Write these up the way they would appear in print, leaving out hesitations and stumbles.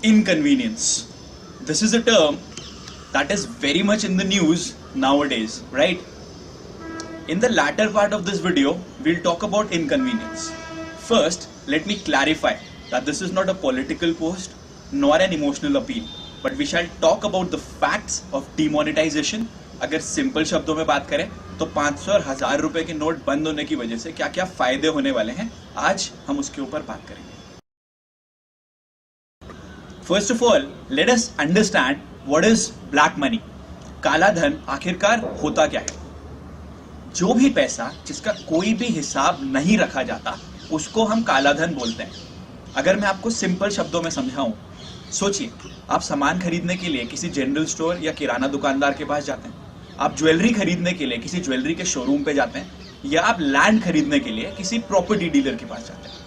Inconvenience. This is a term that is very much in the news nowadays, right? In the latter part of this video, we'll talk about inconvenience. First, let me clarify that this is not a political post nor an emotional appeal, but we shall talk about the facts of demonetization. अगर simple शब्दों में बात करें तो 500 और 1000 रुपए के note बंद होने की वजह से क्या क्या फायदे होने वाले हैं, आज हम उसके ऊपर बात करेंगे. First of all, let us understand what is black money. काला धन आखिरकार होता क्या है? जो भी पैसा जिसका कोई भी हिसाब नहीं रखा जाता उसको हम काला धन बोलते हैं. अगर मैं आपको सिंपल शब्दों में समझाऊं, सोचिए, आप सामान खरीदने के लिए किसी जनरल स्टोर या किराना दुकानदार के पास जाते हैं, आप ज्वेलरी खरीदने के लिए किसी ज्वेलरी के शोरूम पे जाते हैं, या आप लैंड खरीदने के लिए किसी प्रॉपर्टी डीलर के पास जाते हैं.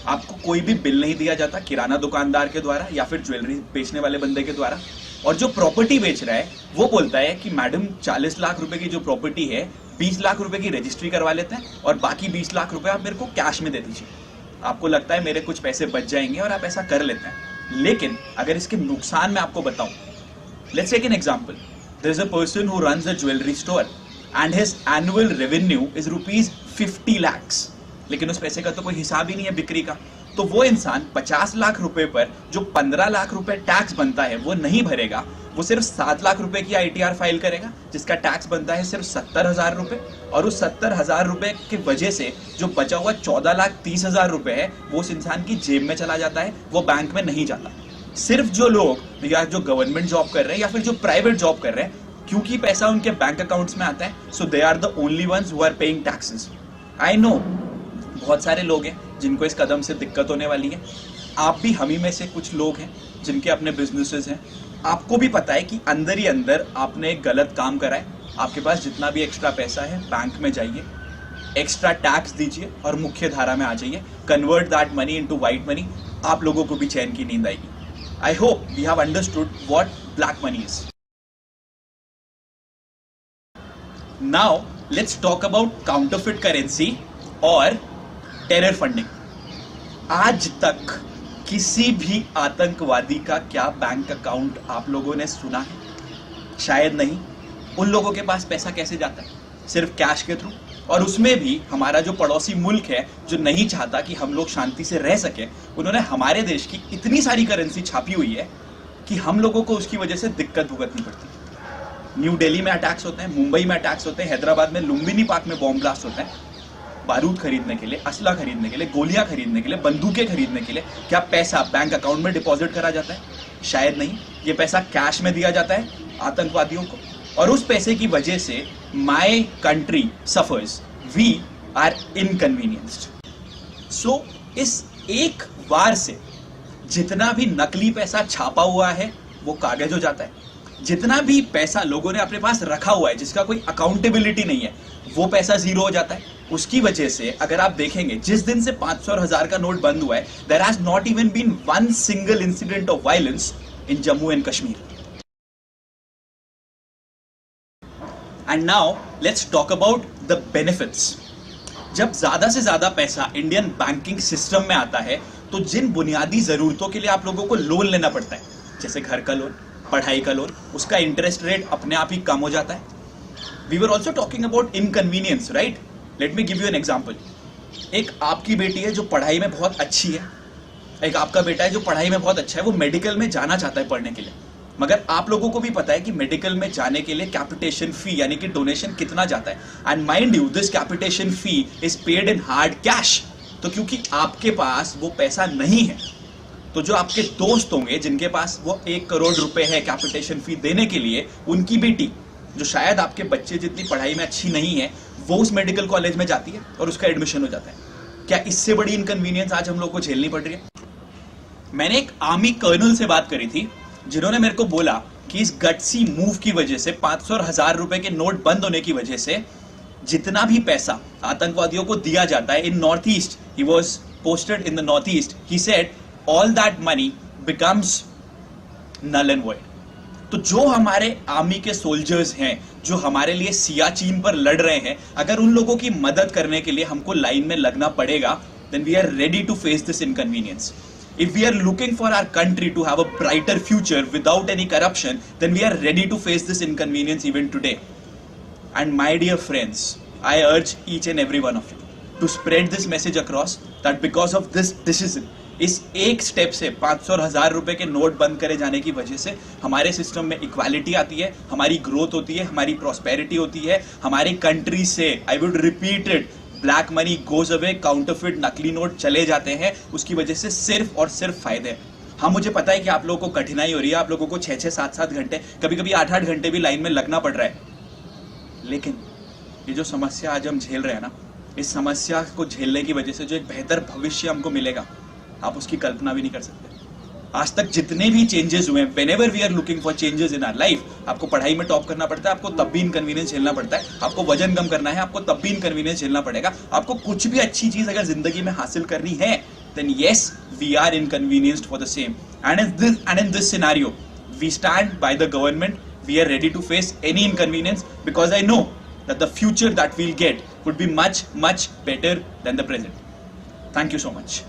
आपको कोई भी बिल नहीं दिया जाता किराना दुकानदार के द्वारा या फिर ज्वेलरी बेचने वाले बंदे के द्वारा, और जो प्रॉपर्टी बेच रहा है वो बोलता है कि मैडम 40 लाख रुपए की जो प्रॉपर्टी है 20 लाख रुपए की रजिस्ट्री करवा लेते हैं और बाकी 20 लाख रुपए आप मेरे को कैश में दे दीजिए. आपको लगता है मेरे कुछ पैसे बच जाएंगे और आप ऐसा कर लेते हैं. लेकिन अगर इसके नुकसान मैं आपको बताऊं, let's take an example. There is a person who runs a jewellery store and his annual revenue is ₹50 lakhs, लेकिन उस पैसे का तो कोई हिसाब ही नहीं है बिक्री का. तो वो इंसान 50 लाख रुपए पर जो 15 लाख रुपए टैक्स बनता है वो नहीं भरेगा. वो सिर्फ 7 लाख रुपए की ITR फाइल करेगा जिसका टैक्स बनता है सिर्फ 70,000 रुपए, और उस 70,000 रुपए की वजह से जो बचा हुआ 14,30,000 रुपए है वो उस इंसान की जेब में चला जाता है, वो बैंक में नहीं जाता. सिर्फ जो लोग या जो गवर्नमेंट जॉब कर रहे हैं या फिर जो प्राइवेट जॉब कर रहे हैं, क्योंकि पैसा उनके बैंक अकाउंट्स में आता है, so they are the only ones who are paying taxes. I know बहुत सारे लोग हैं जिनको इस कदम से दिक्कत होने वाली है. आप भी हम ही में से कुछ लोग हैं जिनके अपने बिजनेसेस हैं. आपको भी पता है कि अंदर ही अंदर आपने एक गलत काम करा है. आपके पास जितना भी एक्स्ट्रा पैसा है बैंक में जाइए, एक्स्ट्रा टैक्स दीजिए और मुख्य धारा में आ जाइए. Convert that money into white money. आप लोगों को भी चैन की नींद आएगी. I hope we have understood what black money is. Now let's talk about counterfeit currency और टेरर फंडिंग. आज तक किसी भी आतंकवादी का क्या बैंक अकाउंट आप लोगों ने सुना है? शायद नहीं. उन लोगों के पास पैसा कैसे जाता है? सिर्फ कैश के थ्रू. और उसमें भी हमारा जो पड़ोसी मुल्क है जो नहीं चाहता कि हम लोग शांति से रह सके, उन्होंने हमारे देश की इतनी सारी करेंसी छापी हुई है कि हम लोगों को उसकी वजह से दिक्कत भुगतनी पड़ती है. न्यू दिल्ली में अटैक्स होते हैं, मुंबई में अटैक्स होते हैं, हैदराबाद में लुम्बिनी पार्क में बॉम्ब ब्लास्ट होते हैं. बारूद खरीदने के लिए, असला खरीदने के लिए, गोलियां खरीदने के लिए, बंदूकें खरीदने के लिए क्या पैसा बैंक अकाउंट में डिपॉजिट करा जाता है? शायद नहीं. ये पैसा कैश में दिया जाता है आतंकवादियों को, और उस पैसे की वजह से my country suffers. We are inconvenienced. So इस एक बार से जितना भी नकली पैसा छापा हुआ है वो कागज हो जाता है. जितना भी पैसा लोगों ने अपने पास रखा हुआ है जिसका कोई अकाउंटेबिलिटी नहीं है, वो पैसा जीरो हो जाता है. उसकी वजह से अगर आप देखेंगे, जिस दिन से 500 और 1000 का नोट बंद हुआ है, there has not even been one single incident of violence in Jammu and Kashmir. And now let's talk about the benefits. जब ज्यादा से ज्यादा पैसा इंडियन बैंकिंग सिस्टम में आता है तो जिन बुनियादी जरूरतों के लिए आप लोगों को लोन लेना पड़ता है, जैसे घर का लोन, पढ़ाई का लोन, उसका इंटरेस्ट रेट अपने आप ही कम हो जाता है. We were also talking about inconvenience, right? Let me give you an example. एक आपकी बेटी है जो पढ़ाई में बहुत अच्छी है, एक आपका बेटा है जो पढ़ाई में बहुत अच्छा है, वो मेडिकल में जाना चाहता है पढ़ने के लिए. मगर आप लोगों को भी पता है कि मेडिकल में जाने के लिए कैपिटेशन फी यानी कि डोनेशन कितना जाता है. And mind you, this capitation fee is paid in hard cash. तो क्योंकि आपके पास वो पैसा नहीं है, तो जो आपके दोस्त होंगे जिनके पास वो 1 करोड़ रुपए है कैपिटेशन फी देने के लिए, उनकी बेटी जो शायद आपके बच्चे जितनी पढ़ाई में अच्छी नहीं है, वो उस मेडिकल कॉलेज में जाती है और उसका एडमिशन हो जाता है. क्या इससे बड़ी इनकन्वीनियंस आज हम लोग को झेलनी पड़ रही है? मैंने एक आर्मी कर्नल से बात करी थी जिन्होंने मेरे को बोला कि इस गट्सी मूव की वजह से, 500 और 1000 रुपए के नोट बंद होने की वजह से, जितना भी पैसा आतंकवादियों को दिया जाता है in North East, he was posted in the North East, he said all that money becomes null and void. तो जो हमारे आर्मी के सोल्जर्स हैं जो हमारे लिए सियाचिन पर लड़ रहे हैं, अगर उन लोगों की मदद करने के लिए हमको लाइन में लगना पड़ेगा, then we are ready to face this inconvenience. If we are looking for our country to have a brighter future without any corruption, then we are ready to face this inconvenience even today. And my dear friends, I urge each and every one of you to spread this message across that because of this decision, इस एक step से 500 और 1000 रुपए के note बंद करे जाने की वजह से हमारे सिस्टम में इक्वालिटी आती है, हमारी ग्रोथ होती है, हमारी प्रॉस्पेरिटी होती है, हमारी कंट्री से, I would repeat it, black money goes away, counterfeit नकली नोट चले जाते हैं. उसकी वजह से सिर्फ और सिर्फ फायदे हैं. हाँ, मुझे पता है कि आप लोगों को कठिनाई हो रही है, आप लोगों को 6-6, 7-7 घंटे, कभी कभी 8-8 घंटे भी लाइन में लगना पड़ रहा है. लेकिन ये जो समस्या आज हम झेल रहे हैं ना, इस समस्या को झेलने की वजह से जो एक बेहतर भविष्य हमको मिलेगा, आप उसकी कल्पना भी नहीं कर सकते. आज तक जितने भी चेंजेस हुए हैं, whenever we are looking for changes in our life, आपको पढ़ाई में टॉप करना पड़ता है, आपको तब भी इनकन्वीनियंस झेलना पड़ता है, आपको वजन कम करना है, आपको तब भी इनकन्वीनियंस झेलना पड़ेगा, आपको कुछ भी अच्छी चीज अगर जिंदगी में हासिल करनी है, then yes, we are inconvenienced for the same. And in this scenario, we stand by the government. We are ready to face any inconvenience because I know that the future that we'll get would be much, much better than the present. Thank you so much.